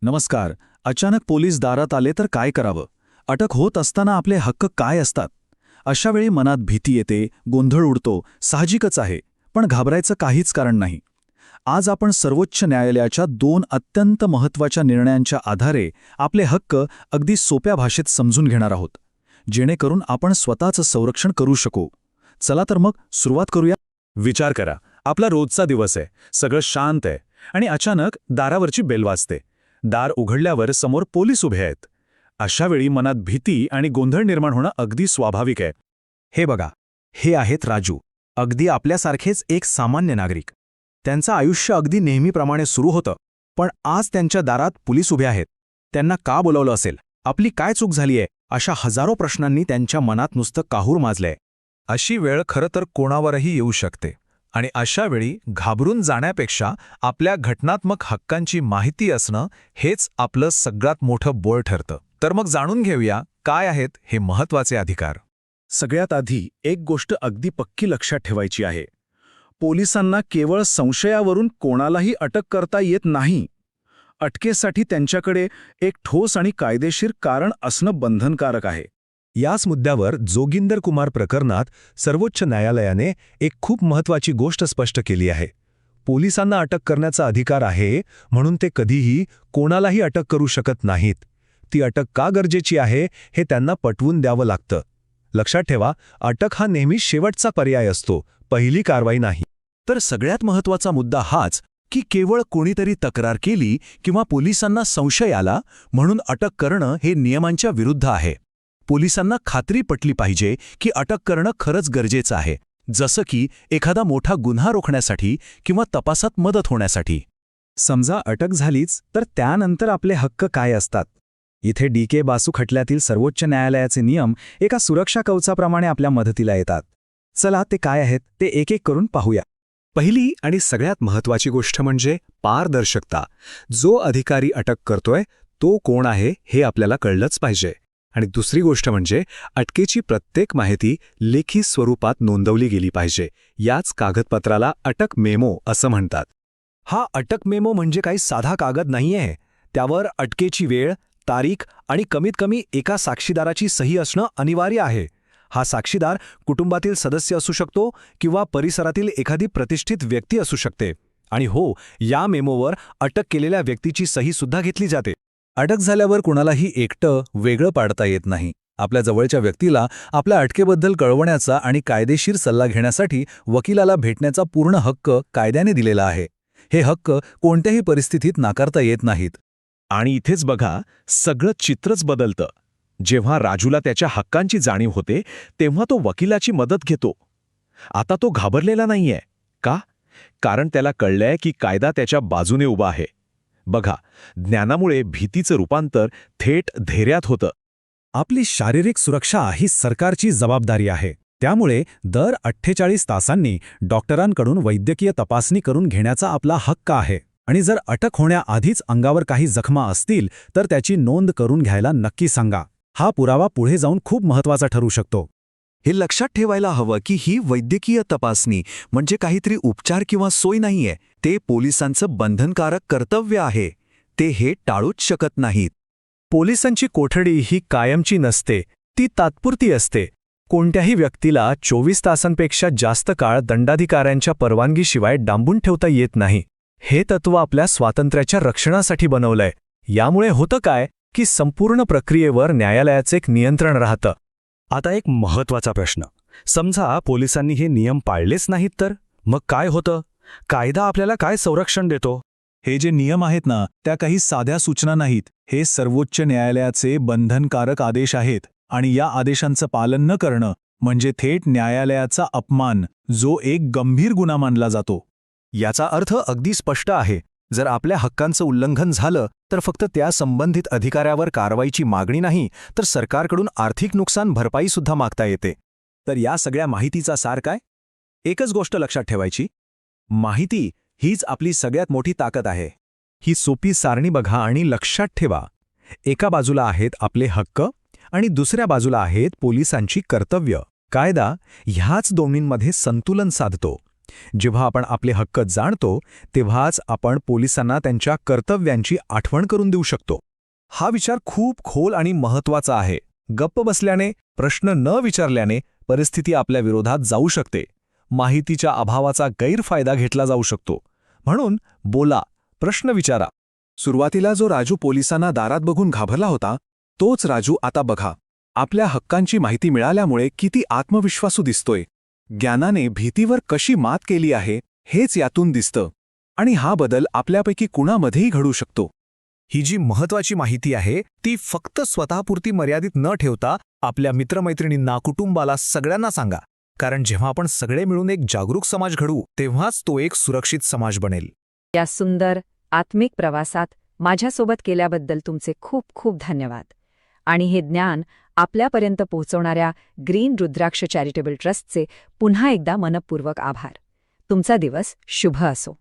नमस्कार. अचानक पोलीस दारात आले तर काय करावं? अटक होत असताना आपले हक्क काय असतात? अशा वेळी मनात भीती येते, गोंधळ उडतो, साहजिकच आहे. पण घाबरायचं काहीच कारण नाही. आज आपण सर्वोच्च न्यायालयाच्या 2 अत्यंत महत्त्वाच्या निर्णयांच्या आधारे आपले हक्क अगदी सोप्या भाषेत समजून घेणार आहोत, जेणेकरून आपण स्वतःचं संरक्षण करू शकू. चला तर मग सुरुवात करूया. विचार करा, आपला रोजचा दिवस आहे, सगळं शांत आहे आणि अचानक दारावरची बेल वाजते. दार उघडल्यावर समोर पोलीस उभे आहेत. अशा वेळी मनात भीती आणि गोंधळ निर्माण होणं अगदी स्वाभाविक आहे. हे बघा, हे आहेत राजू, अगदी आपल्यासारखेच एक सामान्य नागरिक. त्यांचं आयुष्य अगदी नेहमीप्रमाणे सुरू होतं, पण आज त्यांच्या दारात पोलीस उभे आहेत. त्यांना का बोलावलं असेल? आपली काय चूक झालीये? अशा हजारो प्रश्नांनी त्यांच्या मनात नुसतं काहूर माजलंय. अशी वेळ खरं तर कोणावरही येऊ शकते आणि अशा वेळी घाबरून जाण्यापेक्षा आपल्या घटनात्मक हक्कांची माहिती असणं हेच आपलं सगळ्यात मोठं बळ ठरतं. तर मग जाणून घेऊया काय आहेत हे महत्त्वाचे अधिकार. सगळ्यात आधी एक गोष्ट अगदी पक्की लक्षात ठेवायची आहे. पोलिसांना केवळ संशयावरून कोणालाही अटक करता येत नाही. अटकेसाठी त्यांच्याकडे एक ठोस आणि कायदेशीर कारण असणं बंधनकारक आहे. याच मुद्द्यावर जोगिंदर कुमार प्रकरणात सर्वोच्च न्यायालयाने एक खूप महत्त्वाची गोष्ट स्पष्ट केली आहे. पोलिसांना अटक करण्याचा अधिकार आहे, म्हणून ते कधीही कोणालाही अटक करू शकत नाहीत. ती अटक का गरजेची आहे हे त्यांना पटवून द्यावं लागतं. लक्षात ठेवा, अटक हा नेहमी शेवटचा पर्याय असतो, पहिली कारवाई नाही. तर सगळ्यात महत्त्वाचा मुद्दा हाच की केवळ कोणीतरी तक्रार केली किंवा पोलिसांना संशय आला म्हणून अटक करणं हे नियमांच्या विरुद्ध आहे. पोलिसांना खात्री पटली पाहिजे की अटक करणं खरंच गरजेचं आहे, जसं की एखादा मोठा गुन्हा रोखण्यासाठी किंवा तपासात मदत होण्यासाठी. समजा अटक झालीच, तर त्यानंतर आपले हक्क काय असतात? इथे डी.के. बासू खटल्यातील सर्वोच्च न्यायालयाचे नियम एका सुरक्षा कवचाप्रमाणे आपल्या मदतीला येतात. चला ते काय आहेत ते एक एक करून पाहूया. पहिली आणि सगळ्यात महत्त्वाची गोष्ट म्हणजे पारदर्शकता. जो अधिकारी अटक करतोय तो कोण आहे हे आपल्याला कळलंच पाहिजे. आणि दुसरी गोष्ट म्हणजे अटकेची प्रत्येक माहिती लेखी स्वरूपात नोंदवली गेली पाहिजे. याच कागदपत्राला अटक मेमो असं म्हणतात. हा अटक मेमो म्हणजे काही साधा कागद नाहीये. त्यावर अटकेची वेळ, तारीख आणि कमीत कमी एका साक्षीदाराची सही असणं अनिवार्य आहे. हा साक्षीदार कुटुंबातील सदस्य असू शकतो किंवा परिसरातील एखादी प्रतिष्ठित व्यक्ती असू शकते. आणि हो, या मेमोवर अटक केलेल्या व्यक्तीची सही सुद्धा घेतली जाते. अटक झाल्यावर कुणालाही एकटं वेगळं पाडता येत नाही. आपल्या जवळच्या व्यक्तीला आपल्या अटकेबद्दल कळवण्याचा आणि कायदेशीर सल्ला घेण्यासाठी वकिलाला भेटण्याचा पूर्ण हक्क कायद्याने दिलेला आहे. हे हक्क कोणत्याही परिस्थितीत नाकारता येत नाहीत. आणि इथेच बघा, सगळं चित्रच बदलतं. जेव्हा राजूला त्याच्या हक्कांची जाणीव होते तेव्हा तो वकिलाची मदत घेतो. आता तो घाबरलेला नाहीये. का? कारण त्याला कळलंय की कायदा त्याच्या बाजूने उभा आहे. बघा, ज्ञानामुळे भीतीचं रूपांतर थेट धैर्यात होतं. आपली शारीरिक सुरक्षा ही सरकारची जबाबदारी आहे. त्यामुळे दर 48 तासांनी डॉक्टरांकडून वैद्यकीय तपासणी करून घेण्याचा आपला हक्क आहे. आणि जर अटक होण्याआधीच अंगावर काही जखमा असतील तर त्याची नोंद करून घ्यायला नक्की सांगा. हा पुरावा पुढे जाऊन खूप महत्त्वाचा ठरू शकतो. हे लक्षात ठेवायला हवं की ही वैद्यकीय तपासणी म्हणजे काहीतरी उपचार किंवा सोय नाहीये. ते पोलिसांचं बंधनकारक कर्तव्य आहे. ते हे टाळूच शकत नाहीत. पोलिसांची कोठडी ही कायमची नसते, ती तात्पुरती असते. कोणत्याही व्यक्तीला 24 तासांपेक्षा जास्त काळ दंडाधिकाऱ्यांच्या परवानगीशिवाय डांबून ठेवता येत नाही. हे तत्त्व आपल्या स्वातंत्र्याच्या रक्षणासाठी बनवलंय. यामुळे होतं काय की संपूर्ण प्रक्रियेवर न्यायालयाचं एक नियंत्रण राहतं. आता एक महत्त्वाचा प्रश्न. समजा पोलिसांनी हे नियम पाळलेच नाहीत तर मग काय होतं? कायदा आपल्याला काय संरक्षण देतो? हे जे नियम आहेत ना, त्या काही साध्या सूचना नाहीत. हे सर्वोच्च न्यायालयाचे बंधनकारक आदेश आहेत. आणि या आदेशांचं पालन न करणं म्हणजे थेट न्यायालयाचा अपमान, जो एक गंभीर गुन्हा मानला जातो. याचा अर्थ अगदी स्पष्ट आहे. जर आपल्या हक्कांचं उल्लंघन झालं तर फक्त त्या संबंधित अधिकाऱ्यावर कारवाईची मागणी नाही, तर सरकारकडून आर्थिक नुकसान भरपाईसुद्धा मागता येते. तर या सगळ्या माहितीचा सार काय? एकच गोष्ट लक्षात ठेवायची. माहिती हीच आपली सगळ्यात मोठी ताकद आहे. ही सोपी सारणी बघा आणि लक्षात ठेवा. एका बाजूला आहेत आपले हक्क आणि दुसऱ्या बाजूला आहेत पोलिसांची कर्तव्य. कायदा ह्याच दोन्हींमध्ये संतुलन साधतो. जेव्हा आपण आपले हक्क जाणतो तेव्हाच आपण पोलिसांना त्यांच्या कर्तव्यांची आठवण करून देऊ शकतो. हा विचार खूप खोल आणि महत्वाचा आहे. गप्प बसल्याने, प्रश्न न विचारल्याने परिस्थिती आपल्या विरोधात जाऊ शकते. माहितीच्या अभावाचा गैरफायदा घेतला जाऊ शकतो. म्हणून बोला, प्रश्न विचारा. सुरुवातीला जो राजू पोलिसांना दारात बघून घाबरला होता, तोच राजू आता बघा आपल्या हक्कांची माहिती मिळाल्यामुळे किती आत्मविश्वासू दिसतोय. ज्ञानाने भीतीवर कशी मात केली आहे हेच यातून दिसतं. आणि हा बदल आपल्यापैकी कुणामध्येही घडू शकतो. ही जी महत्वाची माहिती आहे ती फक्त स्वतःपुरती मर्यादित न ठेवता आपल्या मित्रमैत्रिणींना, कुटुंबाला, सगळ्यांना सांगा. कारण जेव्हा आपण सगळे मिळून एक जागरूक समाज घडवू तेव्हाच तो एक सुरक्षित समाज बनेल. या सुंदर आत्मिक प्रवासात माझ्यासोबत केल्याबद्दल तुमचे खूप खूप धन्यवाद. आणि हे ज्ञान आपल्यापर्यंत पोहोचवणाऱ्या ग्रीन रुद्राक्ष चॅरिटेबल ट्रस्टचे पुन्हा एकदा मनपूर्वक आभार. तुमचा दिवस शुभ असो.